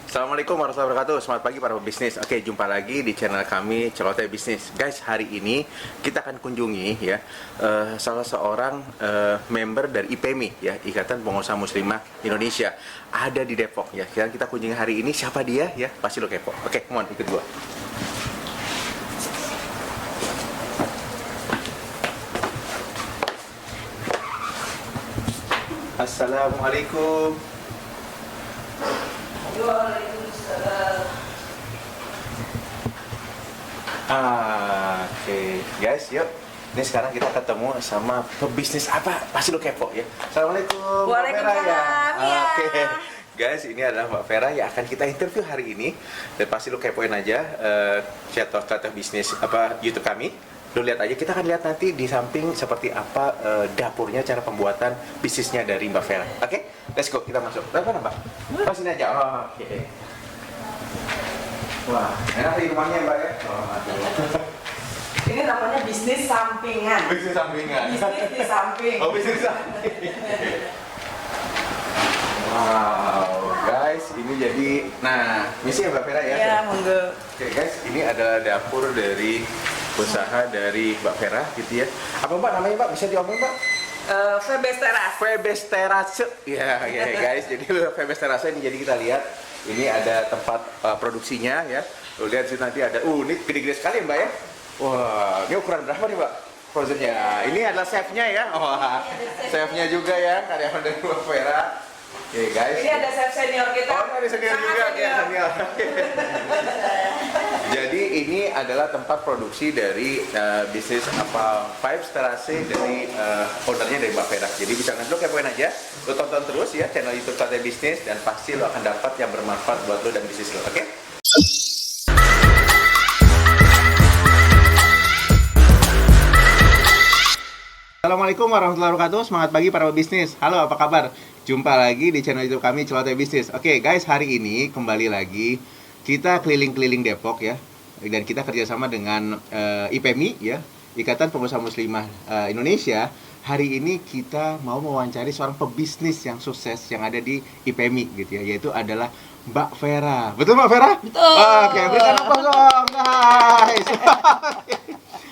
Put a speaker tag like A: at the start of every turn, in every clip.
A: Assalamualaikum warahmatullahi wabarakatuh. Selamat pagi para pebisnis. Oke, jumpa lagi di channel kami Celoteh Bisnis. Guys, hari ini kita akan kunjungi ya salah seorang member dari IPMI ya, Ikatan Pengusaha Muslimah Indonesia. Ada di Depok ya. Sekarang kita kunjungi hari ini, siapa dia ya? Pasti lo kepo. Oke, come on, ikut gua. Assalamualaikum.
B: Waalaikumsalam.
A: Oke, guys, yuk. Ini sekarang kita ketemu sama pebisnis apa? Pasti lo kepo ya. Assalamualaikum. Mbak Vera,
B: Waalaikumsalam, ya.
A: Oke. Guys, ini adalah Mbak Vera yang akan kita interview hari ini. Dan pasti lo kepoin aja Celoteh Bisnis YouTube kami. Lo lihat aja, kita akan lihat nanti di samping seperti apa dapurnya, cara pembuatan bisnisnya dari Mbak Vera. Oke, let's go, kita masuk. Mana Mbak? Oh, sini aja. Oke. Wah, enak di rumahnya Mbak ya? Aduh.
B: Ini namanya bisnis sampingan.
A: Bisnis sampingan.
B: Bisnis di samping.
A: Oh, bisnis samping. Wow, guys, ini jadi, nah, misi ya Mbak Vera ya?
B: Ya, monggo.
A: Oke guys, ini adalah dapur dari usaha dari Mbak Vera gitu ya. Apa Mbak namanya Mbak? Bisa diomongin Mbak?
B: Febes Teras.
A: Febes Terase. Ya, guys, jadi Febes Terase ini, jadi kita lihat ini ada tempat produksinya ya. Lu lihat sih nanti ada, ini gede-gede sekali Mbak ya. Wah, ini ukuran berapa nih Mbak? Frozennya. Ini adalah chefnya ya. Wah, chefnya juga ya, karyawan dari Mbak Vera. Oke guys.
B: Ini ada chef senior kita.
A: Oh, ada senior juga ya, senior. Jadi ini adalah tempat produksi dari bisnis Five Terase dari ownernya dari Mbak Vera. Jadi bisa nanti lo kepoin aja, lo tonton terus ya channel YouTube Celoteh Bisnis dan pasti lo akan dapat yang bermanfaat buat lo dan bisnis lo. Oke? Assalamualaikum warahmatullahi wabarakatuh. Semangat pagi para pebisnis. Halo, apa kabar? Jumpa lagi di channel YouTube kami Celoteh Bisnis. Oke guys, hari ini kembali lagi kita keliling-keliling Depok ya. Dan kita kerjasama dengan IPMI ya, Ikatan Pengusaha Muslimah Indonesia. Hari ini kita mau mewawancari seorang pebisnis yang sukses yang ada di IPMI gitu ya, yaitu adalah Mbak Vera. Betul Mbak Vera?
B: Betul.
A: Oke, berikan applause dong. Nice.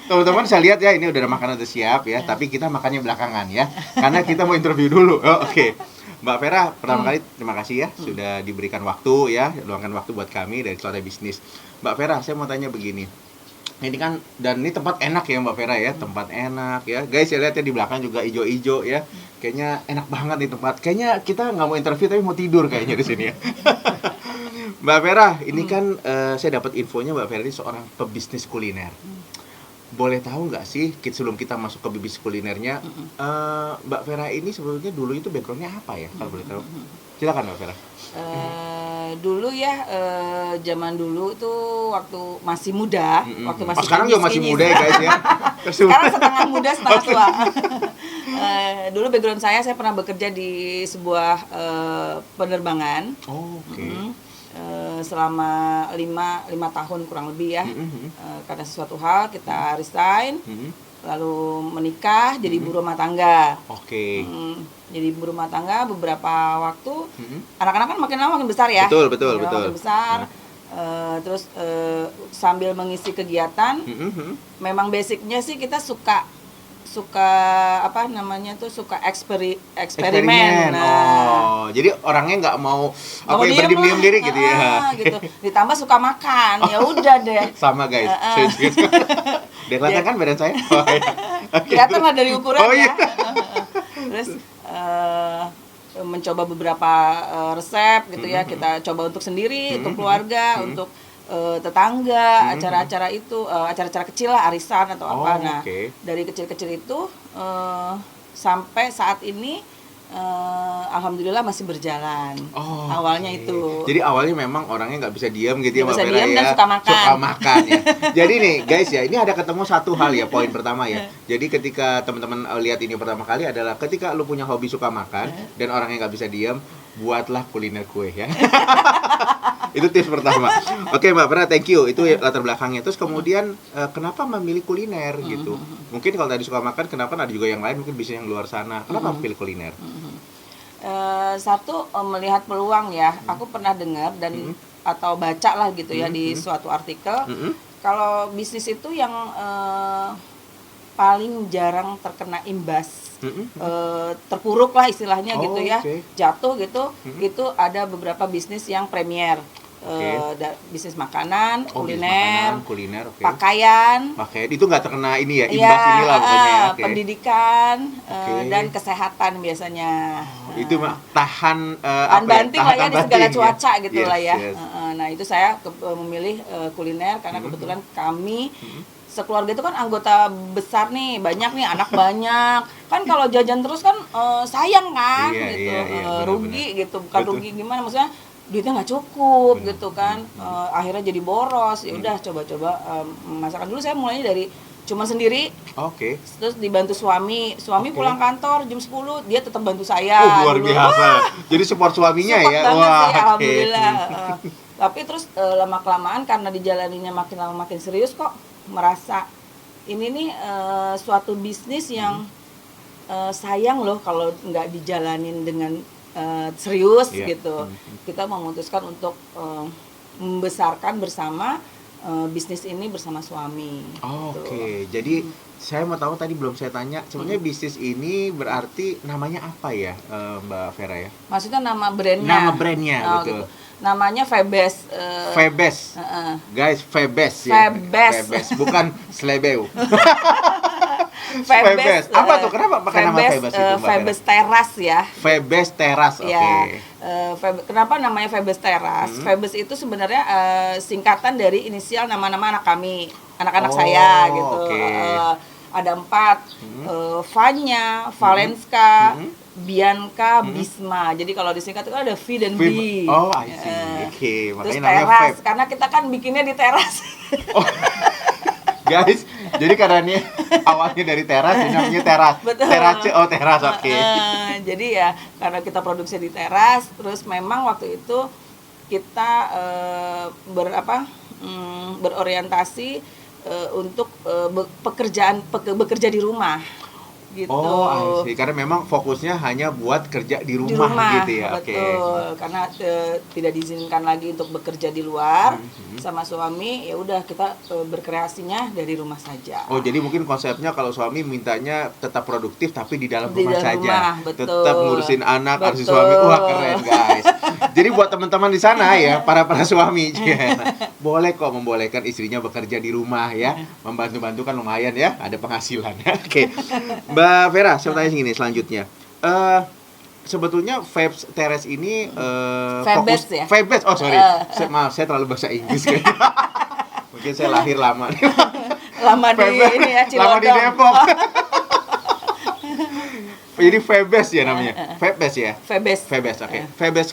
A: Teman-teman saya lihat ya, ini udah ada makanan udah siap ya, tapi kita makannya belakangan ya, karena kita mau interview dulu. Oke. Mbak Vera, pertama kali terima kasih ya sudah diberikan waktu ya, luangkan waktu buat kami dari Celoteh Bisnis. Mbak Vera, saya mau tanya begini. Ini kan, dan ini tempat enak ya Mbak Vera ya, tempat enak ya. Guys, saya lihat ya di belakang juga ijo-ijo ya. Kayaknya enak banget nih tempat. Kayaknya kita nggak mau interview tapi mau tidur kayaknya di sini ya. Mbak Vera, ini kan saya dapat infonya Mbak Vera ini seorang pebisnis kuliner. Boleh tahu nggak sih, sebelum kita masuk ke bisnis kulinernya, Mbak Vera ini sebelumnya dulu itu backgroundnya apa ya, kalau boleh tahu? Silakan Mbak Vera.
B: Dulu ya, zaman dulu tuh waktu masih muda, waktu masih
A: sekarang juga masih muda ya guys ya.
B: Sekarang setengah muda, setengah tua. Dulu background saya pernah bekerja di sebuah penerbangan.
A: Oh, oke.
B: Selama 5 tahun kurang lebih ya. Karena sesuatu hal kita resign, lalu menikah jadi ibu rumah tangga.
A: Oke.
B: Jadi ibu rumah tangga beberapa waktu, anak-anak kan makin lama makin besar ya.
A: Betul.
B: Makin besar. Terus sambil mengisi kegiatan, memang basicnya sih kita suka eksperimen.
A: Nah. Jadi orangnya nggak mau berdiam diri gitu ya.
B: Gitu. Ditambah suka makan, ya udah deh.
A: Sama guys. Dia kelihatan kan badan saya?
B: Kelihatan lah dari ukuran
A: iya.
B: ya. Terus mencoba beberapa resep gitu ya. Kita coba untuk sendiri, untuk keluarga, untuk tetangga, acara-acara itu, acara-acara kecil lah, arisan atau apa. Nah, dari kecil-kecil itu sampai saat ini alhamdulillah masih berjalan. Awalnya itu.
A: Jadi awalnya memang orangnya nggak bisa diam gitu ya Mbak Vera ya.
B: Dan suka makan.
A: Suka makan ya. Jadi nih guys ya, ini ada ketemu satu hal ya, poin pertama ya. Jadi ketika teman-teman lihat ini pertama kali adalah ketika lu punya hobi suka makan dan orangnya nggak bisa diam, buatlah kuliner kue ya. Itu tips pertama. Oke Mbak Vera, thank you. Itu latar belakangnya. Terus kemudian kenapa memilih kuliner gitu? Mungkin kalau tadi suka makan, kenapa ada juga yang lain mungkin bisa yang luar sana. Kenapa pilih kuliner?
B: Satu melihat peluang ya. Aku pernah dengar dan atau baca lah gitu ya di suatu artikel. Kalau bisnis itu yang paling jarang terkena imbas, terpuruk lah istilahnya gitu ya, jatuh gitu, itu ada beberapa bisnis yang premier. Bisnis makanan, kuliner, pakaian
A: itu nggak terkena ini ya, imbas inilah pokoknya ya.
B: Pendidikan dan kesehatan biasanya.
A: Itu tahan
B: banting lah ya di segala cuaca gitu lah ya. Nah itu saya memilih kuliner karena kebetulan kami sekeluarga itu kan anggota besar nih, banyak nih, anak banyak. Kan kalau jajan terus kan sayang kan gitu. Rugi gitu, bukan rugi gimana, maksudnya duitnya nggak cukup gitu kan. Akhirnya jadi boros. Ya udah coba-coba masakan dulu. Saya mulainya dari cuma sendiri. Terus dibantu suami pulang kantor jam 10, dia tetap bantu saya.
A: Luar biasa. Jadi support suaminya
B: support
A: ya.
B: Banget sih, alhamdulillah. Tapi terus lama-kelamaan karena dijalaninya makin lama makin serius kok merasa ini nih suatu bisnis yang sayang loh kalau nggak dijalanin dengan serius gitu. Kita memutuskan untuk membesarkan bersama bisnis ini bersama suami.
A: Jadi saya mau tahu, tadi belum saya tanya, sebenarnya bisnis ini berarti namanya apa ya, Mbak Vera ya?
B: Maksudnya nama brandnya?
A: Nama brandnya, betul.
B: Gitu. Namanya Febes.
A: Febes, guys, Febes ya. Febes, bukan Slebeu. Febes. Apa tuh? Kenapa pakai nama Febes itu, Mbak
B: Febes Teras ya.
A: Febes Teras, oke.
B: Kenapa namanya Febes Teras? Febes itu sebenarnya singkatan dari inisial nama-nama anak kami, anak-anak saya gitu. Ada 4, Vanya, Valenska, Bianca, Bisma. Jadi kalau disingkat itu ada V dan B.
A: I see.
B: Terus teras, karena kita kan bikinnya di teras.
A: Guys, jadi karena ini awalnya dari teras, ini namanya teras.
B: Betul.
A: Teras, oke.
B: Jadi ya karena kita produksi di teras, terus memang waktu itu kita berorientasi untuk bekerja di rumah. Gitu.
A: Karena memang fokusnya hanya buat kerja di rumah gitu ya.
B: Betul. Karena tidak diizinkan lagi untuk bekerja di luar sama suami, ya udah kita berkreasinya dari rumah saja.
A: Jadi mungkin konsepnya kalau suami mintanya tetap produktif tapi di dalam rumah saja.
B: Betul.
A: Tetap ngurusin anak, ngurusin suami. Wah, keren, guys. Jadi buat teman-teman di sana ya, para suami, boleh kok membolehkan istrinya bekerja di rumah ya. Membantu-bantu kan lumayan ya, ada penghasilan. Mbak Vera, saya tanya segini selanjutnya. Sebetulnya Febes Teras ini
B: Febes
A: fokus
B: ya?
A: Febes. Sorry. Maaf, saya terlalu bahasa Inggris kayaknya. Mungkin saya lahir lama.
B: Lama di ini ya, Cilodong.
A: Lama di Depok. Jadi Febes ya namanya. Febes ya? Febes, oke. Febes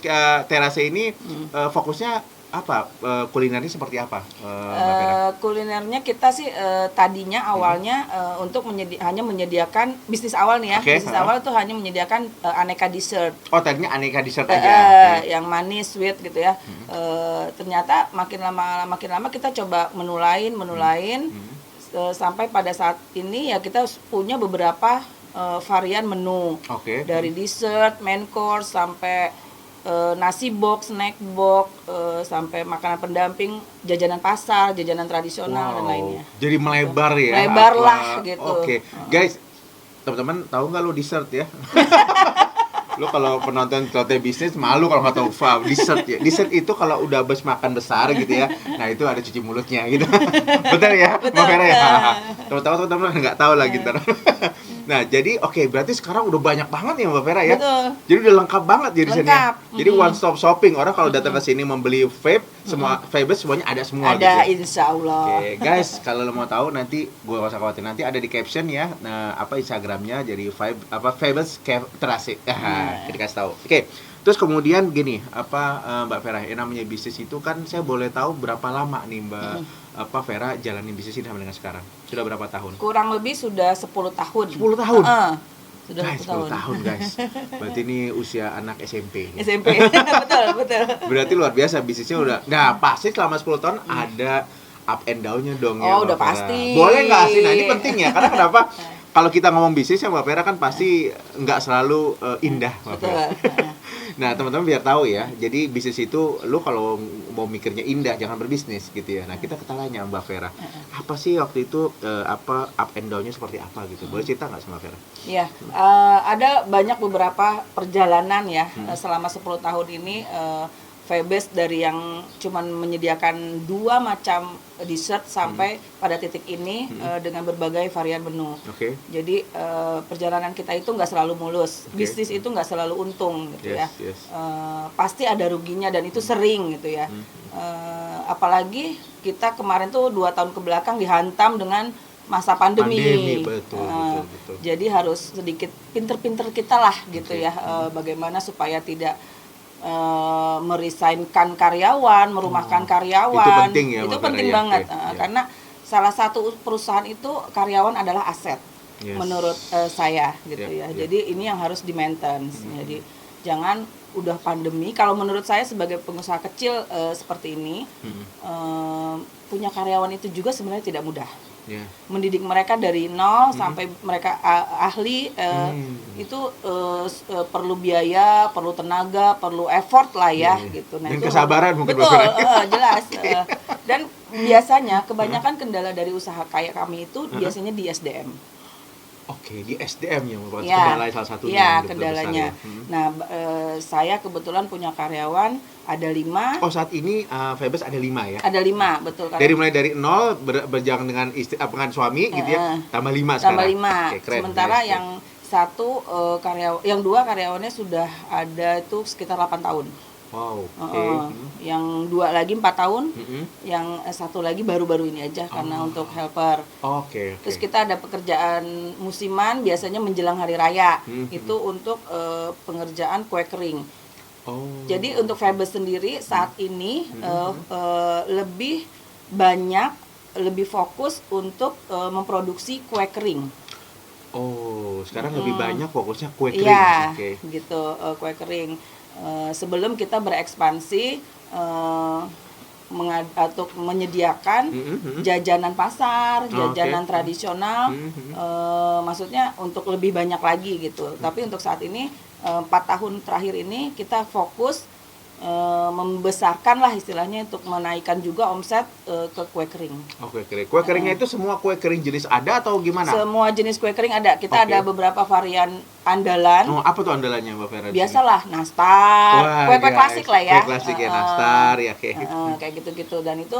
A: Teras ini fokusnya apa? Kulinernya seperti apa, Mbak Vera?
B: Kulinernya kita sih tadinya awalnya untuk hanya menyediakan bisnis awal nih ya. Bisnis awal itu hanya menyediakan aneka dessert.
A: Tadinya aneka dessert aja.
B: Yang manis, sweet gitu ya. Ternyata makin lama kita coba menu lain. Sampai pada saat ini ya kita punya beberapa varian menu. Dari dessert, main course sampai nasi box, snack box, sampai makanan pendamping, jajanan pasar, jajanan tradisional dan lainnya.
A: Jadi melebar ya.
B: Melebar lah gitu.
A: Guys, teman-teman tahu nggak lo dessert ya? Lo kalau penonton Celote Bisnis malu kalau nggak tahu dessert ya. Dessert itu kalau udah habis makan besar gitu ya, nah itu ada cuci mulutnya gitu. Betul ya, Mbak Vera ya. Teman-teman nggak tahu lagi ntar. Nah, jadi berarti sekarang udah banyak banget ya Mbak Vera ya.
B: Betul.
A: Jadi udah lengkap banget jadi di sini. Jadi one stop shopping. Orang kalau datang ke sini membeli vape, semua Febes semuanya ada semua gitu.
B: Ada, insya Allah.
A: Guys, kalau lo mau tahu nanti gue gak usah khawatir, nanti ada di caption ya. Nah, Instagramnya jadi Febes Terasi. Kita kasih tahu. Terus kemudian gini, Mbak Vera, yang namanya bisnis itu kan saya boleh tahu berapa lama nih Mbak Vera jalanin bisnis ini sampai dengan sekarang? Sudah berapa tahun?
B: Kurang lebih sudah 10 tahun.
A: 10 tahun?
B: Sudah
A: guys, 10 tahun guys. Berarti ini usia anak SMP.
B: SMP, betul.
A: Berarti luar biasa bisnisnya udah. Nah, pasti selama 10 tahun ada up and down-nya dong ya.
B: Udah pasti.
A: Boleh nggak sih? Nah, ini penting ya. Karena kenapa? kalau kita ngomong bisnis ya Mbak Vera kan pasti nggak selalu indah Mbak
B: Betul.
A: Vera. Nah teman-teman biar tahu ya, jadi bisnis itu lu kalau mau mikirnya indah jangan berbisnis gitu ya. Nah kita tanya Mbak Vera, apa sih waktu itu apa up and down-nya seperti apa gitu? Boleh cerita nggak sama Vera?
B: Iya, ada banyak beberapa perjalanan ya selama 10 tahun ini. Febes dari yang cuman menyediakan 2 macam dessert sampai pada titik ini dengan berbagai varian menu.
A: Oke.
B: Jadi perjalanan kita itu nggak selalu mulus, bisnis itu nggak selalu untung gitu ya. Pasti ada ruginya dan itu sering gitu ya. Apalagi kita kemarin tuh 2 tahun kebelakang dihantam dengan masa pandemi.
A: Betul.
B: Jadi harus sedikit pinter-pinter kita lah gitu ya, bagaimana supaya tidak meresignkan karyawan, merumahkan karyawan.
A: Itu penting ya,
B: itu
A: Mbak
B: penting
A: Vera,
B: banget
A: ya.
B: karena salah satu perusahaan itu karyawan adalah aset menurut saya gitu ya. Jadi ini yang harus di maintenance. Jadi jangan udah pandemi, kalau menurut saya sebagai pengusaha kecil seperti ini punya karyawan itu juga sebenarnya tidak mudah. Mendidik mereka dari nol sampai mereka ahli itu perlu biaya, perlu tenaga, perlu effort lah ya gitu.
A: Nah, dan kesabaran mungkin
B: betul, jelas. Dan biasanya kebanyakan kendala dari usaha kayak kami itu biasanya di SDM.
A: Oke, di SDM yang merupakan kendala salah satunya.
B: Iya, kendalanya. Nah, saya kebetulan punya karyawan ada 5.
A: Oh, saat ini Febes ada 5 ya?
B: Ada 5, betul.
A: Mulai dari 0 berjalan dengan dengan suami gitu ya, tambah 5 sekarang.
B: Tambah 5.
A: Oke, keren.
B: Sementara yang satu yang 2 karyawannya sudah ada itu sekitar 8 tahun.
A: Wow.
B: Yang 2 lagi 4 tahun, yang 1 lagi baru-baru ini aja karena untuk helper. Terus kita ada pekerjaan musiman biasanya menjelang hari raya, itu untuk pengerjaan kue kering. Jadi untuk Febes sendiri saat ini lebih banyak, lebih fokus untuk memproduksi kue kering.
A: Sekarang lebih banyak fokusnya kue kering.
B: Iya, gitu, kue kering. Sebelum kita berekspansi atau menyediakan jajanan pasar, jajanan tradisional, maksudnya untuk lebih banyak lagi gitu. Tapi untuk saat ini 4 tahun terakhir ini kita fokus membesarkan lah istilahnya untuk menaikkan juga omset ke kue kering.
A: Kue kering. Kue keringnya itu semua kue kering jenis ada atau gimana?
B: Semua jenis kue kering ada. Kita ada beberapa varian andalan.
A: Apa tuh andalannya Mbak Vera?
B: Biasalah, nastar, kue-kue klasik lah ya.
A: Kue klasik ya, nastar ya
B: kayak gitu-gitu, dan itu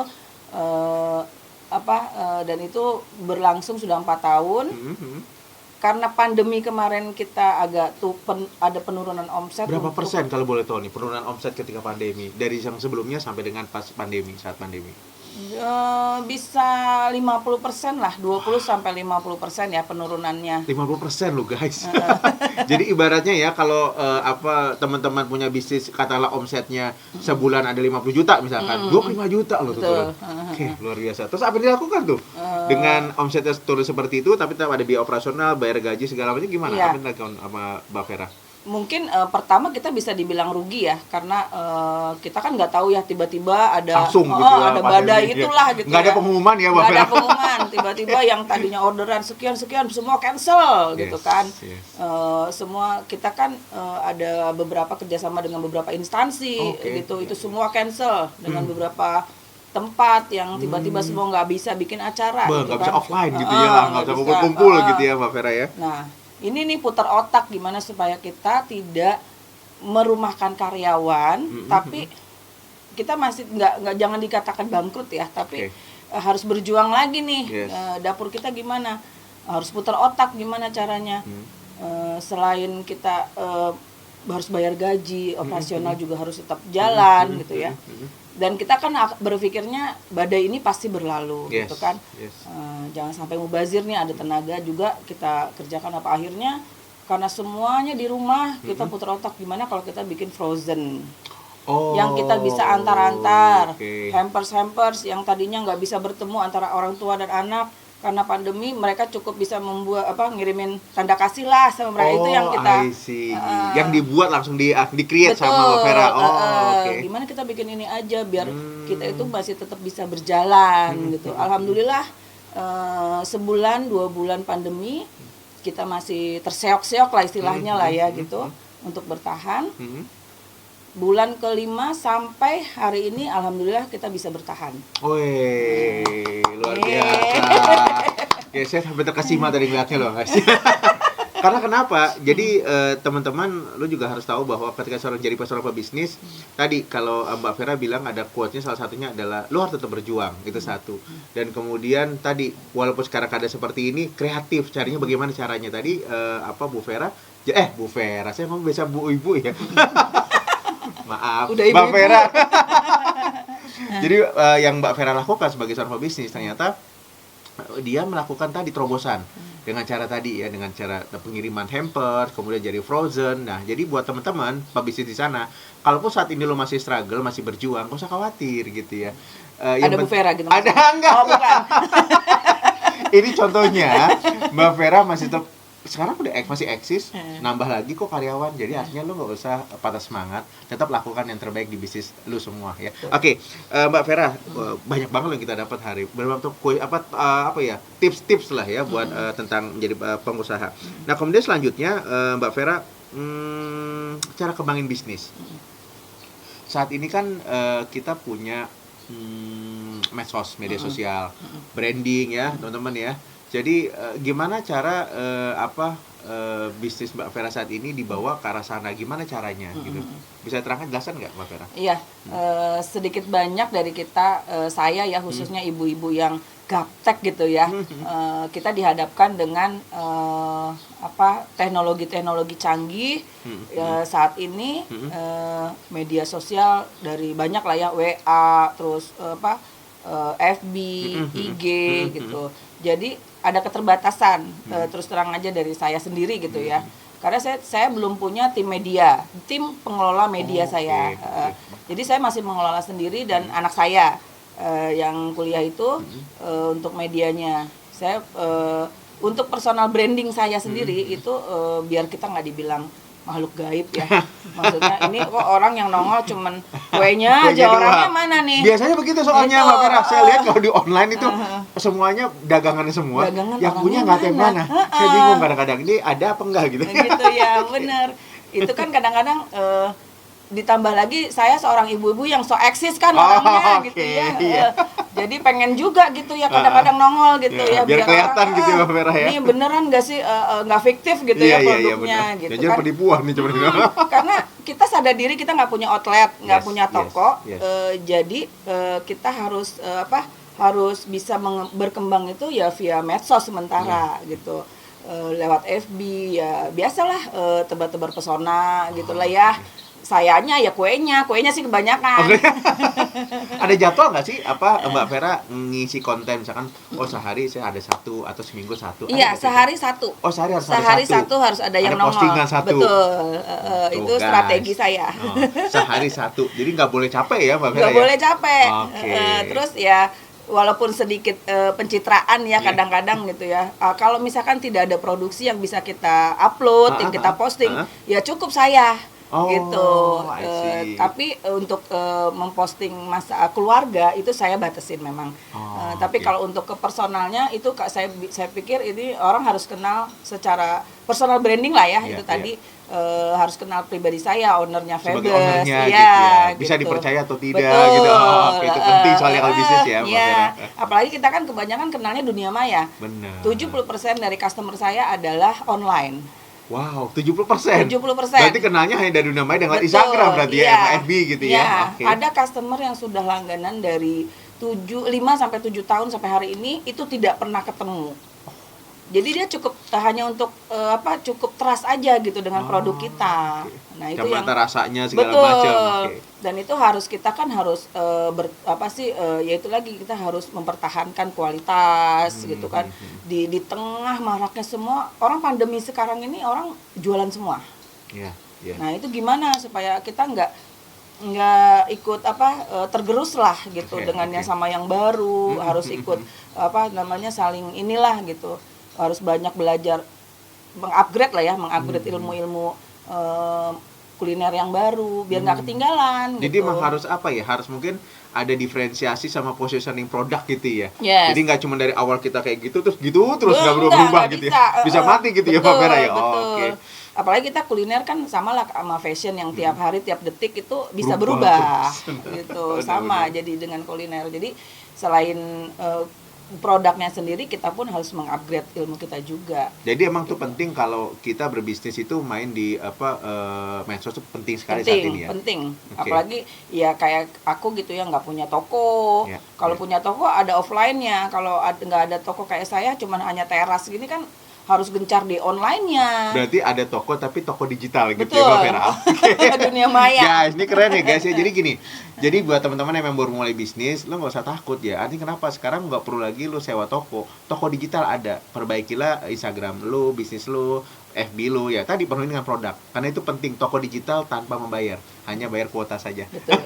B: dan itu berlangsung sudah 4 tahun. Karena pandemi kemarin kita agak ada penurunan omset.
A: Berapa persen kalau boleh tahu nih penurunan omset ketika pandemi dari yang sebelumnya sampai dengan saat pandemi?
B: Bisa 50% lah, 20-50% ya penurunannya.
A: 50% loh guys. Jadi ibaratnya ya kalau teman-teman punya bisnis katakanlah omsetnya sebulan ada 50 juta misalkan, 25 juta loh tuh. Oke, luar biasa. Terus apa yang dilakukan tuh? Dengan omsetnya turun seperti itu tapi tetap ada biaya operasional, bayar gaji segala macam gimana? Apa yang dilakukan sama Mbak Vera?
B: Mungkin pertama kita bisa dibilang rugi ya, karena kita kan nggak tahu ya, tiba-tiba ada
A: langsung gitu ya,
B: ada badai itulah gitu.
A: Nggak ada pengumuman ya,
B: nggak ada pengumuman, tiba-tiba yang tadinya orderan sekian semua cancel gitu kan. Semua kita kan ada beberapa kerjasama dengan beberapa instansi gitu, itu semua cancel dengan beberapa tempat yang tiba-tiba semua nggak bisa bikin acara.
A: Nggak bisa offline gitu ya, nggak bisa kumpul-kumpul gitu ya Mbak Vera ya.
B: Nah, ini nih putar otak gimana supaya kita tidak merumahkan karyawan, tapi kita masih nggak jangan dikatakan bangkrut ya, tapi harus berjuang lagi nih. Dapur kita gimana? Harus putar otak gimana caranya. Selain kita harus bayar gaji, operasional juga harus tetap jalan gitu ya. Dan kita kan berpikirnya badai ini pasti berlalu gitu kan. Jangan sampai mubazir nih, ada tenaga juga kita kerjakan apa akhirnya karena semuanya di rumah kita putar otak gimana kalau kita bikin frozen. Yang kita bisa antar-antar, hampers yang tadinya nggak bisa bertemu antara orang tua dan anak karena pandemi, mereka cukup bisa membuat ngirimin tanda kasih lah sama mereka. Itu yang kita
A: yang dibuat langsung di-create sama Mbak Vera.
B: Gimana kita bikin ini aja biar kita itu masih tetap bisa berjalan gitu. Alhamdulillah sebulan 2 bulan pandemi kita masih terseok-seok lah istilahnya lah ya gitu untuk bertahan. Bulan kelima sampai hari ini alhamdulillah kita bisa bertahan.
A: Wih, luar biasa. Ya, saya sampai terkesima tadi ngeliatnya loh, guys. Karena kenapa? Jadi teman-teman, lu juga harus tahu bahwa ketika seorang jadi seorang pebisnis, tadi kalau Mbak Vera bilang ada quotes-nya, salah satunya adalah lu harus tetap berjuang, itu satu. Dan kemudian tadi walaupun sekarang keadaan seperti ini, kreatif carinya bagaimana caranya tadi Bu Vera? Bu Vera, saya mau biasa Bu Ibu ya. Maaf,
B: udah
A: Mbak Vera. Jadi yang Mbak Vera lakukan sebagai seorang pebisnis ternyata dia melakukan tadi terobosan dengan cara tadi ya, dengan cara pengiriman hamper, kemudian jadi frozen. Nah, jadi buat teman-teman pebisnis di sana, kalaupun saat ini lo masih struggle, masih berjuang, gak usah khawatir gitu ya.
B: Ada Bu Vera gitu.
A: Ada enggak?
B: Oh, bukan.
A: Ini contohnya Mbak Vera masih tetap sekarang udah masih eksis, nambah lagi kok karyawan. Jadi artinya lu nggak usah patah semangat, tetap lakukan yang terbaik di bisnis lu semua ya. Oke, Mbak Vera, banyak banget yang kita dapat hari berbentuk tips-tips lah ya buat tentang menjadi pengusaha. Nah, kemudian selanjutnya Mbak Vera, cara kembangin bisnis. Saat ini kan kita punya medsos, media sosial, branding ya, teman-teman ya. Jadi gimana cara bisnis Mbak Vera saat ini dibawa ke arah sana? Gimana caranya gitu? Bisa terangkan, jelasan nggak Mbak Vera?
B: Iya, sedikit banyak dari kita, saya ya khususnya ibu-ibu yang gaptek gitu ya, kita dihadapkan dengan teknologi-teknologi canggih saat ini, media sosial dari banyak lah ya, WA, terus FB, IG gitu. Jadi ada keterbatasan, terus terang aja dari saya sendiri gitu ya. Karena saya belum punya tim media, tim pengelola media saya. Jadi saya masih mengelola sendiri dan anak saya yang kuliah itu untuk medianya. Saya untuk personal branding saya sendiri itu biar kita nggak dibilang makhluk gaib ya. Maksudnya ini kok orang yang nongol cuman kuenya aja, orangnya mana nih?
A: Biasanya begitu soalnya Mbak Vera. Saya lihat kalau di online itu semuanya dagangannya semua. Yang punya nggak tahu mana. Saya bingung kadang-kadang ini ada apa enggak gitu.
B: Gitu ya, benar. Itu kan kadang-kadang ditambah lagi saya seorang ibu-ibu yang so eksis kan orangnya gitu ya. Iya. Jadi pengen juga gitu ya kadang-kadang nongol gitu ya,
A: biar kelihatan gitu ya Mbak Vera ya.
B: Ini beneran nggak sih nggak fiktif gitu ya produknya gitu
A: kan. Jadi penipuan nih coba.
B: Karena kita sadar diri kita nggak punya outlet, nggak punya toko. Jadi kita harus harus bisa berkembang itu ya via medsos sementara gitu. Lewat FB ya biasalah tebar-tebar pesona gitulah ya. Sayanya ya kuenya sih kebanyakan.
A: Ada jadwal nggak sih Mbak Vera ngisi konten misalkan sehari saya ada satu atau seminggu satu?
B: Iya, sehari satu.
A: Oh, sehari
B: satu harus ada yang nongol.
A: Postingan satu.
B: Betul. Itu guys, strategi saya.
A: Sehari satu. Jadi nggak boleh capek ya Mbak Vera.
B: Nggak boleh capek. Terus ya walaupun sedikit pencitraan ya kadang-kadang gitu ya. Kalau misalkan tidak ada produksi yang bisa kita upload, yang kita posting, ya cukup saya. Gitu. Tapi untuk memposting masa keluarga itu saya batasin memang. Tapi kalau untuk ke personalnya itu saya pikir ini orang harus kenal secara personal branding lah ya. Itu tadi harus kenal pribadi saya, ownernya Febes.
A: Sebagai ownernya gitu ya. Bisa dipercaya atau tidak. Betul. Gitu. Itu penting soalnya kalau bisnis ya Mbak Vera.
B: Apalagi kita kan kebanyakan kenalnya dunia maya.
A: Benar.
B: 70% dari customer saya adalah online.
A: Wow, 70%.
B: 70%.
A: Berarti kenalnya hanya dari dunia maya dengan Instagram berarti ya, FB gitu ya.
B: Ada customer yang sudah langganan dari 5 sampai 7 tahun sampai hari ini itu tidak pernah ketemu. Jadi dia cukup hanya untuk cukup trust aja gitu dengan produk kita. Nah, itu yang
A: rasanya segala macam.
B: Dan itu harus kita kan harus yaitu lagi kita harus mempertahankan kualitas gitu kan. Di tengah maraknya semua orang pandemi sekarang ini orang jualan semua. Nah, itu gimana supaya kita nggak ikut tergerus lah gitu dengan yang sama yang baru, harus ikut saling inilah gitu. Harus banyak belajar mengupgrade ilmu-ilmu kuliner yang baru biar nggak ketinggalan.
A: Jadi
B: gitu.
A: emang harus apa ya? Harus mungkin ada diferensiasi sama positioning produk gitu ya.
B: Yes.
A: Jadi nggak cuma dari awal kita kayak gitu terus nggak
B: Enggak,
A: berubah
B: nggak
A: gitu
B: bisa.
A: ya. Bisa mati gitu ya Mbak Vera ya. Oh,
B: Betul.
A: oke.
B: Apalagi kita kuliner kan sama lah sama fashion yang tiap hari tiap detik itu bisa
A: Berubah
B: berubah
A: terus.
B: gitu.
A: Benar,
B: Sama
A: benar.
B: jadi dengan kuliner. Jadi selain produknya sendiri kita pun harus mengupgrade ilmu kita juga.
A: Jadi emang tuh penting kalau kita berbisnis itu main di medsos tuh penting sekali saat ini ya.
B: Penting.
A: Oke.
B: Apalagi ya kayak aku gitu ya nggak punya toko.
A: Ya,
B: Kalau
A: ya.
B: punya toko ada offline-nya. Kalau nggak ada toko kayak saya cuman hanya teras gini kan harus gencar di online-nya.
A: Berarti ada toko tapi toko digital gitu
B: Betul.
A: ya Mbak Vera. Oke.
B: Dunia maya.
A: Guys, ini keren ya guys ya. Jadi gini, jadi buat teman-teman yang baru mulai bisnis, lo nggak usah takut ya. Artinya kenapa? Sekarang nggak perlu lagi lo sewa toko. Toko digital ada. Perbaikilah Instagram lo, bisnis lo, FB lo ya. Tadi penuhi dengan produk. Karena itu penting. Toko digital tanpa membayar, hanya bayar kuota saja.
B: Betul.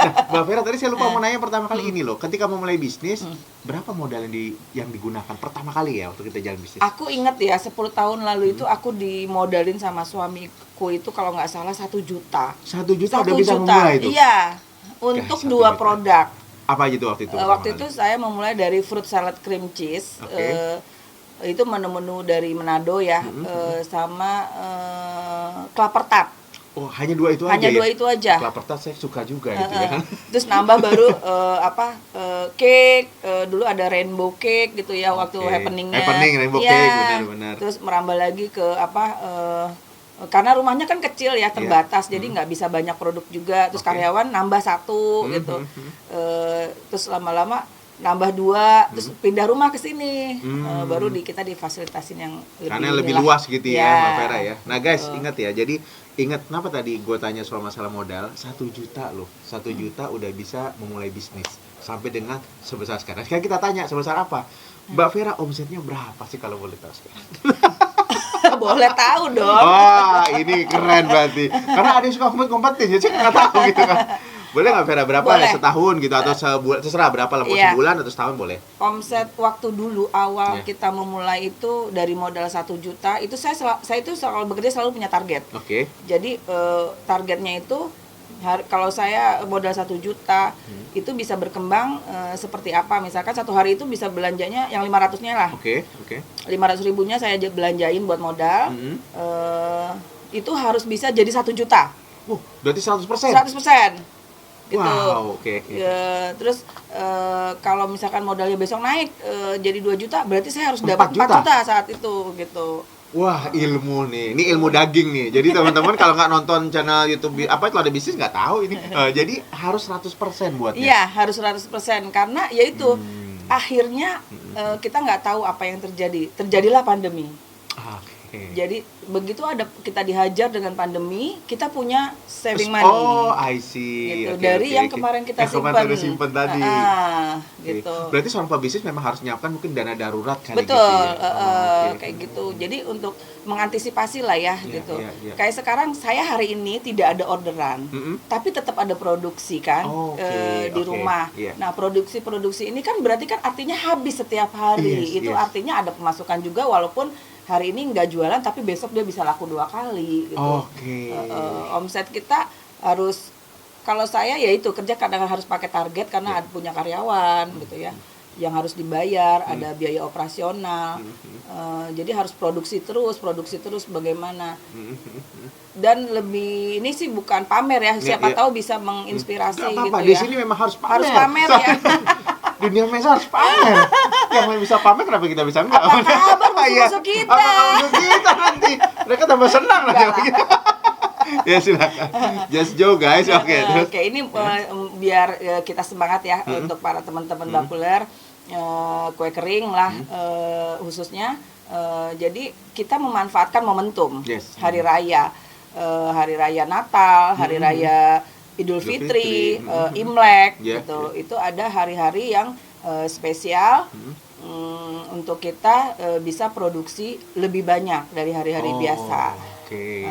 A: Nah, Mbak Vera tadi saya lupa mau nanya pertama kali ini loh. Ketika mau mulai bisnis, berapa modal yang digunakan pertama kali ya waktu kita jalan bisnis?
B: Aku ingat ya 10 tahun lalu itu aku dimodalin sama suamiku itu kalau nggak salah 1 juta.
A: 1 juta
B: 1
A: udah bisa
B: juta,
A: memulai itu.
B: iya. Untuk
A: 1
B: 2
A: juta.
B: produk.
A: Apa aja tuh waktu itu?
B: Waktu itu saya memulai dari fruit salad cream cheese.
A: Oke.
B: Itu menu-menu dari Manado ya, sama klaper tart.
A: Oh, hanya 2 itu
B: Hanya
A: aja
B: 2
A: ya?
B: itu aja.
A: Klaper tart saya suka juga gitu ya.
B: Terus nambah baru cake, dulu ada rainbow cake gitu ya waktu
A: Oke.
B: happeningnya.
A: Happening, rainbow
B: Iya.
A: cake, benar-benar.
B: Terus merambah lagi ke karena rumahnya kan kecil ya, terbatas, jadi nggak bisa banyak produk juga. Terus
A: Oke.
B: karyawan nambah 1 gitu. Terus lama-lama nambah 2, terus pindah rumah ke sini. Baru kita difasilitasin yang lebih
A: Karena lebih
B: inilah.
A: luas gitu ya,
B: Ya.
A: Mbak Vera ya. Nah guys, ingat ya. Jadi ingat kenapa tadi gue tanya soal masalah modal? 1 juta loh. 1 juta udah bisa memulai bisnis sampai dengan sebesar sekarang. Sekarang kita tanya sebesar apa? Mbak Vera omsetnya berapa sih kalau boleh tahu sekarang?
B: Boleh tahu dong.
A: Wah, ini keren berarti. Karena ada yang suka kompeten, jadi saya nggak tahu gitu kan. Boleh nggak Vera berapa
B: Boleh.
A: setahun gitu atau sebulan, terserah berapa lah, mau
B: Iya.
A: sebulan atau setahun boleh.
B: Omset waktu dulu awal
A: Iya.
B: kita memulai itu dari modal 1 juta itu saya itu selalu bekerja selalu punya target.
A: Oke.
B: Jadi targetnya itu kalau saya modal 1 juta itu bisa berkembang seperti apa, misalkan satu hari itu bisa belanjanya yang 500-nya lah.
A: Oke.
B: 500 ribunya saya belanjain buat modal. Itu harus bisa jadi 1 juta.
A: Berarti 100%.
B: 100%. Gitu.
A: Wow, oke.
B: Ya, terus kalau misalkan modalnya besok naik jadi 2 juta, berarti saya harus
A: 4
B: dapat 4
A: juta?
B: juta saat itu gitu.
A: Wah, ilmu nih. Ini ilmu daging nih. Jadi teman-teman kalau nggak nonton channel YouTube apa itu ada bisnis nggak tahu ini. Jadi harus 100% buatnya.
B: Iya, harus 100% karena yaitu akhirnya kita nggak tahu apa yang terjadi. Terjadilah pandemi.
A: Oke.
B: Jadi begitu kita dihajar dengan pandemi, kita punya saving money.
A: Oh, I see.
B: Gitu.
A: Oke,
B: Dari
A: oke,
B: yang
A: oke.
B: kemarin kita
A: Yang kemarin
B: simpan.
A: kita simpan tadi. Oke.
B: Gitu.
A: Berarti seorang pebisnis memang harus menyiapkan mungkin dana darurat kali
B: Betul,
A: gitu ya. Oke.
B: kayak gitu. Jadi untuk mengantisipasi lah ya,
A: Iya,
B: gitu.
A: iya.
B: Kayak sekarang saya hari ini tidak ada orderan, tapi tetap ada produksi kan
A: Oke,
B: di
A: oke,
B: rumah.
A: iya.
B: Nah produksi ini kan berarti kan artinya habis setiap hari.
A: Yes,
B: Itu
A: yes.
B: artinya ada pemasukan juga walaupun hari ini nggak jualan, tapi besok dia bisa laku 2 kali. Gitu.
A: Oke.
B: Omset kita harus, kalau saya ya itu kerja kadang harus pakai target karena ada punya karyawan gitu ya yang harus dibayar, ada biaya operasional, jadi harus produksi terus bagaimana. Dan lebih ini sih bukan pamer ya, siapa
A: iya.
B: tahu bisa menginspirasi
A: Nggak apa-apa,
B: gitu
A: di
B: ya.
A: sini memang harus pamer.
B: Harus pamer ya.
A: Dunia mesa harus pamer. Yang lain bisa pamer, kenapa kita bisa enggak?
B: Apa kabar
A: Iya.
B: musuh-musuh kita?
A: Apa kabar musuh kita nanti? Mereka tambah senang lah
B: Enggak
A: kalau gitu. Ya silakan. Just joke guys. Oke, terus.
B: Oke, ini biar kita semangat ya untuk para teman-teman bakuler, kue kering lah khususnya. Jadi kita memanfaatkan momentum
A: Yes.
B: hari raya Natal, hari raya Idul Fitri, Imlek
A: Yeah,
B: gitu. Itu ada hari-hari yang spesial untuk kita bisa produksi lebih banyak dari hari-hari biasa.
A: Oke.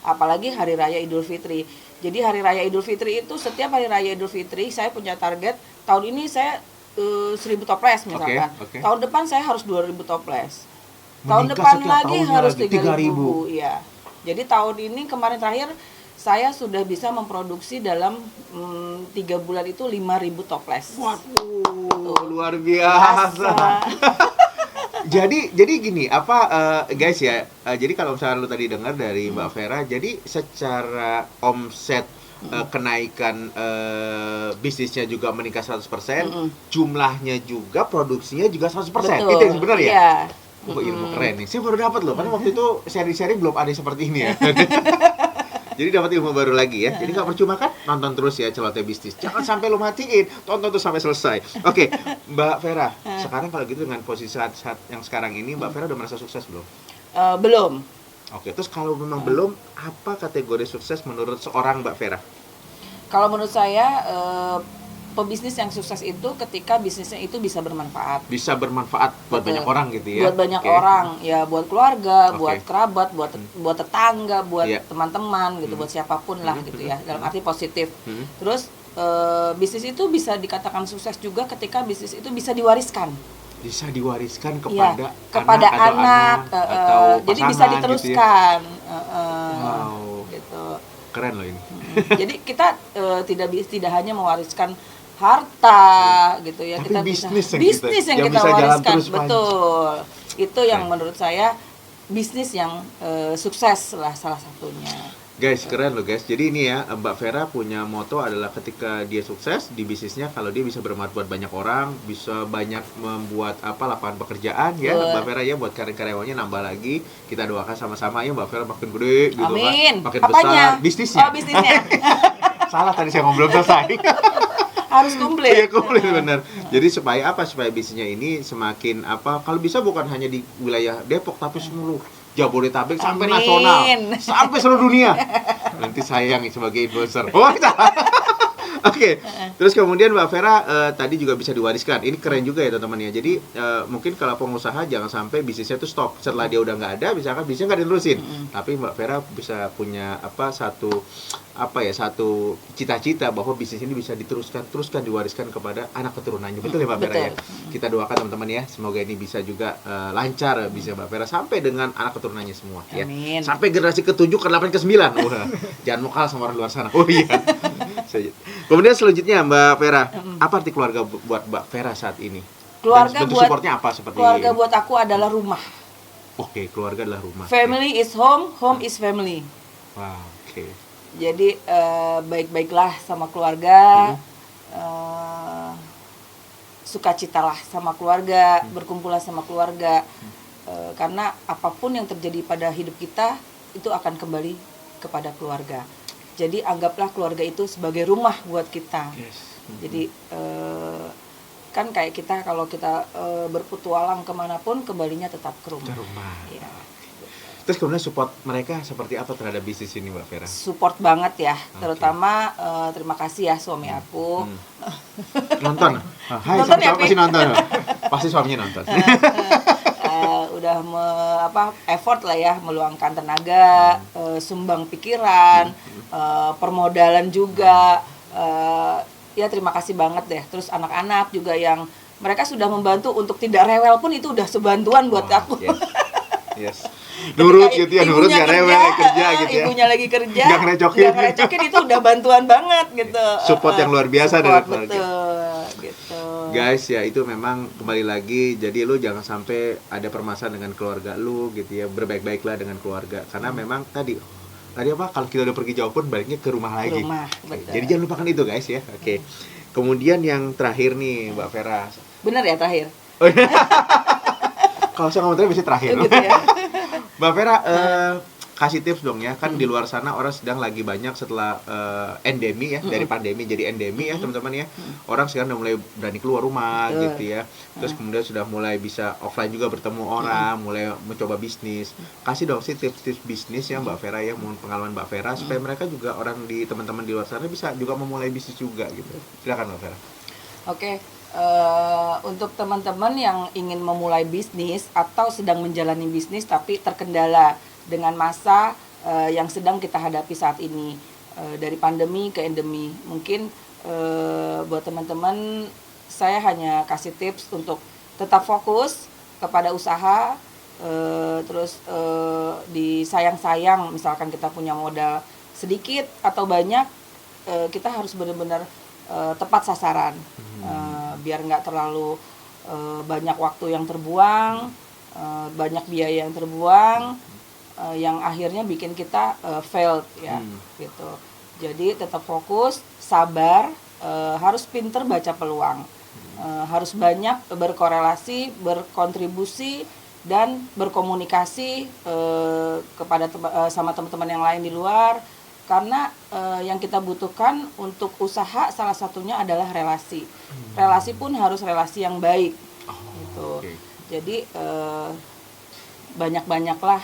B: Apalagi hari raya Idul Fitri. Jadi hari raya Idul Fitri itu setiap hari raya Idul Fitri saya punya target tahun ini saya 1.000 toples misalkan.
A: Oke.
B: Tahun depan saya harus 2.000 toples. Tahun
A: Meningkat
B: depan
A: setiap
B: lagi
A: tahunnya
B: harus
A: lagi,
B: 3.000.
A: 3.000.
B: Iya. Jadi tahun ini kemarin terakhir saya sudah bisa memproduksi dalam 3 bulan itu 5.000 toples.
A: Waduh, luar biasa. Jadi gini, guys ya, jadi kalau misalnya lu tadi dengar dari Mbak Vera, jadi secara omset kenaikan bisnisnya juga meningkat 100%, jumlahnya juga, produksinya juga 100%.
B: Betul.
A: Itu yang sebenarnya ya?
B: Iya.
A: Oh, ilmu keren nih. Saya baru dapat loh, karena waktu itu sharing-sharing belum ada seperti ini ya. Jadi dapat ilmu baru lagi ya. Jadi nggak percuma kan? Nonton terus ya Celoteh Bisnis. Jangan sampai lu matiin. Tonton tuh sampai selesai. Oke, Mbak Vera. Sekarang kalau gitu dengan posisi saat yang sekarang ini, Mbak Vera udah merasa sukses belum?
B: Belum.
A: Oke, terus kalau memang belum, apa kategori sukses menurut seorang Mbak Vera?
B: Kalau menurut saya pebisnis yang sukses itu ketika bisnisnya itu bisa bermanfaat.
A: Bisa bermanfaat buat banyak orang gitu ya.
B: Buat banyak orang, ya buat keluarga,
A: Oke.
B: buat kerabat, buat tetangga, buat
A: Iya.
B: teman-teman gitu, buat siapapun lah gitu ya. Dalam arti positif. Terus bisnis itu bisa dikatakan sukses juga ketika bisnis itu bisa diwariskan.
A: Bisa diwariskan
B: Iya,
A: kepada anak atau
B: jadi
A: pasangan
B: bisa
A: gitu ya.
B: diteruskan.
A: Wow.
B: Gitu.
A: Keren loh ini.
B: Jadi kita tidak hanya mewariskan harta gitu ya,
A: Tapi
B: kita
A: bisnis
B: bisa
A: yang
B: bisnis
A: kita-
B: yang
A: yang
B: kita
A: bisa jalan
B: wariskan,
A: terus
B: betul. Itu yang
A: Keren.
B: menurut saya bisnis yang sukses lah salah satunya.
A: Guys, keren loh guys. Jadi ini ya, Mbak Vera punya moto adalah ketika dia sukses di bisnisnya, kalau dia bisa bermanfaat buat banyak orang, bisa banyak membuat lapangan pekerjaan ya,
B: Betul.
A: Mbak Vera ya, buat karyawannya nambah lagi. Kita doakan sama-sama ya Mbak Vera makin gede gitu
B: Amin.
A: kan, makin
B: Apanya?
A: besar bisnisnya.
B: Oh, bisnisnya.
A: Salah tadi saya ngomong belum selesai.
B: Harus komplit.
A: Iya, komplit benar. Jadi supaya supaya bisnisnya ini semakin kalau bisa bukan hanya di wilayah Depok tapi seluruh Jabodetabek sampai
B: Amin.
A: nasional, sampai seluruh dunia. Nanti saya yang sebagai influencer. Oh, salah. Oke, terus kemudian Mbak Vera tadi juga bisa diwariskan. Ini keren juga ya teman-teman ya. Jadi mungkin kalau pengusaha jangan sampai bisnisnya itu stop. Setelah dia udah nggak ada, misalkan bisnisnya nggak diterusin. Tapi Mbak Vera bisa punya satu cita-cita bahwa bisnis ini bisa teruskan diwariskan kepada anak keturunannya. Betul ya Mbak Vera ya? Kita doakan teman-teman ya, semoga ini bisa juga lancar bisa Mbak Vera sampai dengan anak keturunannya semua ya.
B: Amin.
A: Sampai generasi ke-7, ke-8, ke-9. Wah, jangan mau kalah sama orang luar sana. Oh iya. Kemudian selanjutnya Mbak Vera, apa arti keluarga buat Mbak Vera saat ini?
B: Keluarga
A: Dan bentuk
B: buat
A: supportnya apa seperti
B: keluarga buat aku adalah rumah.
A: Oke, keluarga adalah rumah.
B: Family is home, home is family.
A: Wah, oke.
B: Jadi baik-baiklah sama keluarga, sukacitalah sama keluarga, berkumpullah sama keluarga, karena apapun yang terjadi pada hidup kita itu akan kembali kepada keluarga. Jadi anggaplah keluarga itu sebagai rumah buat kita.
A: Yes.
B: Jadi kan kayak kita kalau kita berpetualang kemanapun kembalinya tetap ke rumah.
A: Ke rumah.
B: Ya.
A: Terus kemudian support mereka seperti apa terhadap bisnis ini Mbak Vera?
B: Support banget ya, terutama terima kasih ya suami aku.
A: Nonton? Hai,
B: Nonton ya,
A: sama-sama pasti nonton. Pasti suaminya nonton.
B: Udah effort lah ya, meluangkan tenaga, sumbang pikiran, permodalan juga. Ya terima kasih banget deh. Terus anak-anak juga yang mereka sudah membantu untuk tidak rewel pun itu udah sebantuan buat aku.
A: Yes. Nurut
B: Ketika
A: gitu ya, nurut
B: ibunya
A: nggak rewel kerja gitu ya.
B: Ibunya lagi kerja,
A: Nggak ngerecokin.
B: itu udah bantuan banget gitu.
A: Support yang luar biasa dari keluarga.
B: Betul, gitu.
A: Guys ya itu memang kembali lagi, jadi lu jangan sampai ada permasalahan dengan keluarga lu gitu ya, berbaik-baiklah dengan keluarga karena memang tadi kalau kita udah pergi jauh pun baliknya ke rumah lagi. Oke, jadi jangan lupakan itu guys ya. Oke. Kemudian yang terakhir nih Mbak Vera.
B: Bener ya terakhir?
A: Oh, iya. Kalau saya ngomong terakhir bisa terakhir.
B: Gitu ya.
A: Mbak Vera, kasih tips dong ya, kan di luar sana orang sedang lagi banyak setelah endemi ya, dari pandemi jadi endemi ya teman-teman ya. Orang sekarang udah mulai berani keluar rumah gitu ya. Terus kemudian sudah mulai bisa offline juga bertemu orang, mulai mencoba bisnis. Kasih dong sih tips-tips bisnis ya Mbak Vera ya, mohon pengalaman Mbak Vera supaya mereka juga teman-teman di luar sana bisa juga memulai bisnis juga gitu. Silakan Mbak Vera.
B: Oke. Untuk teman-teman yang ingin memulai bisnis atau sedang menjalani bisnis tapi terkendala dengan masa yang sedang kita hadapi saat ini, dari pandemi ke endemi, mungkin buat teman-teman saya hanya kasih tips untuk tetap fokus kepada usaha, terus disayang-sayang, misalkan kita punya modal sedikit atau banyak, kita harus benar-benar tepat sasaran, biar nggak terlalu banyak waktu yang terbuang, banyak biaya yang terbuang, yang akhirnya bikin kita failed ya, gitu. Jadi tetap fokus, sabar, harus pinter baca peluang, harus banyak berkorelasi, berkontribusi, dan berkomunikasi kepada sama teman-teman yang lain di luar, karena yang kita butuhkan untuk usaha salah satunya adalah relasi. Relasi pun harus relasi yang baik, gitu.
A: Okay.
B: Jadi banyak-banyaklah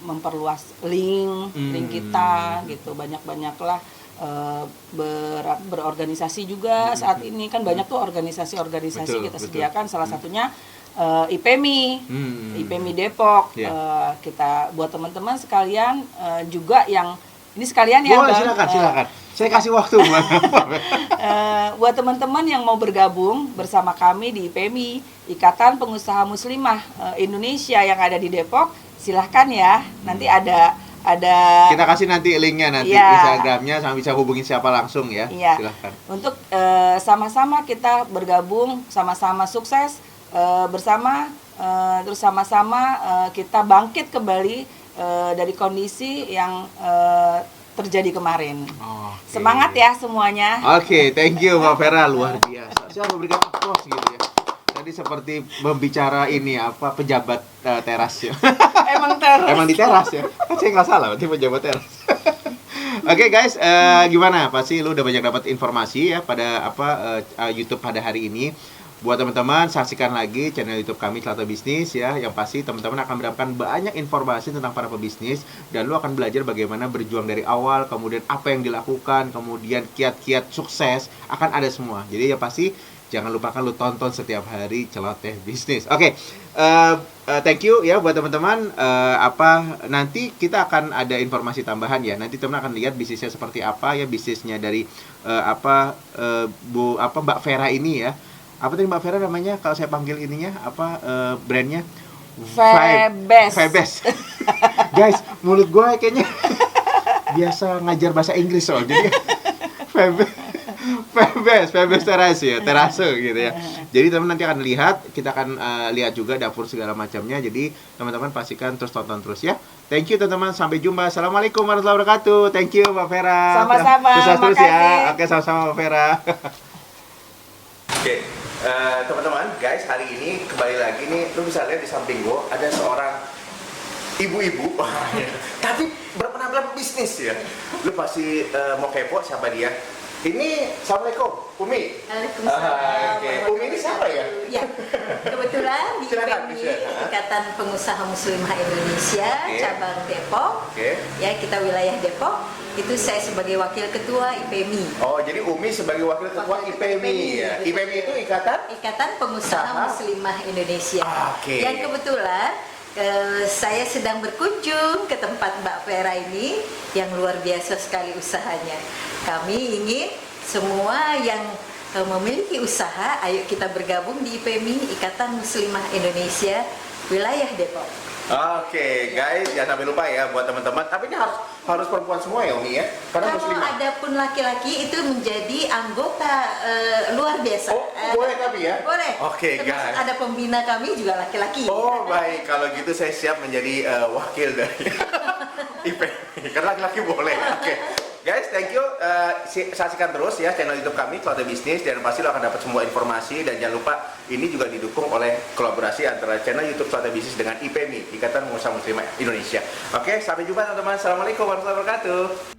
B: memperluas link kita, gitu. Banyak-banyaklah berorganisasi juga. Saat ini kan banyak tuh organisasi-organisasi kita sediakan, salah satunya IPMI, IPMI Depok. Kita buat teman-teman sekalian juga yang ini sekalian ya,
A: boleh,
B: Bang.
A: silakan. Saya kasih waktu
B: buat teman-teman yang mau bergabung bersama kami di IPMI, Ikatan Pengusaha Muslimah Indonesia yang ada di Depok, silahkan ya. Nanti ada
A: kita kasih nanti linknya nanti, Instagramnya, sama bisa hubungin siapa langsung ya. Silahkan.
B: Untuk sama-sama kita bergabung, sama-sama sukses bersama, terus sama-sama kita bangkit kembali dari kondisi yang terjadi kemarin. Semangat ya semuanya.
A: Oke, thank you Mbak Vera, luar biasa. Saya memberikan aplaus gitu ya. Tadi seperti membicara ini apa, pejabat teras ya. Emang di teras ya. Kan saya nggak salah, berarti pejabat teras. Oke guys, gimana? Pasti lu udah banyak dapat informasi ya pada YouTube pada hari ini. Buat teman-teman, saksikan lagi channel YouTube kami Celoteh Bisnis ya. Yang pasti teman-teman akan mendapatkan banyak informasi tentang para pebisnis, dan lu akan belajar bagaimana berjuang dari awal, kemudian apa yang dilakukan, kemudian kiat-kiat sukses akan ada semua. Jadi ya pasti jangan lupakan lu tonton setiap hari Celoteh Bisnis. Oke. Thank you ya buat teman-teman. Nanti kita akan ada informasi tambahan ya. Nanti teman akan lihat bisnisnya seperti apa ya, bisnisnya dari Mbak Vera ini ya. Apa tadi Mbak Vera namanya kalau saya panggil ininya brandnya? Febes. Guys, mulut gue kayaknya biasa ngajar bahasa Inggris soalnya. Jadi Febes terase gitu ya. Jadi teman nanti akan lihat, kita akan lihat juga dapur segala macamnya. Jadi teman-teman pastikan terus tonton terus ya. Thank you teman-teman, sampai jumpa. Assalamualaikum warahmatullahi wabarakatuh. Thank you Mbak Vera.
B: Sama-sama.
A: Sukses terus
B: makasih.
A: ya. Oke, sama-sama Mbak Vera. Oke. Teman-teman, guys, hari ini kembali lagi nih, lu bisa lihat di samping gua ada seorang ibu-ibu tapi berpenampilan bisnis ya. Lu pasti mau kepo siapa dia. Ini, Assalamualaikum, Umi.
C: Waalaikumsalam.
A: Oke. Umi ini siapa ya?
C: Ya, kebetulan di IPMI, Ikatan Pengusaha Muslimah Indonesia, cabang Depok. Ya, kita wilayah Depok. Itu saya sebagai wakil ketua IPMI.
A: Oh, jadi Umi sebagai wakil ketua IPMI ya. IPMI itu
C: Ikatan Pengusaha Muslimah Indonesia. Yang kebetulan saya sedang berkunjung ke tempat Mbak Vera ini yang luar biasa sekali usahanya. Kami ingin semua yang memiliki usaha, ayo kita bergabung di IPMI, Ikatan Muslimah Indonesia, wilayah Depok.
A: Oke, guys, jangan sampai lupa ya buat teman-teman. Tapi ini harus perempuan semua ya, Umi ya? Karena
C: kalau
A: muslimah.
C: ada pun laki-laki itu menjadi anggota luar biasa.
A: Oh, boleh tapi ya?
C: Boleh.
A: Oke, guys.
C: Ada pembina kami juga laki-laki.
A: Oh, baik. Kalau gitu saya siap menjadi wakil dari IPMI. Karena laki-laki boleh. Oke. Guys, thank you. Saksikan terus ya channel YouTube kami Celoteh Bisnis, dan pasti lo akan dapat semua informasi. Dan jangan lupa ini juga didukung oleh kolaborasi antara channel YouTube Celoteh Bisnis dengan IPMI, Ikatan Pengusaha Muslimah Indonesia. Oke, sampai jumpa teman-teman. Assalamualaikum warahmatullahi wabarakatuh.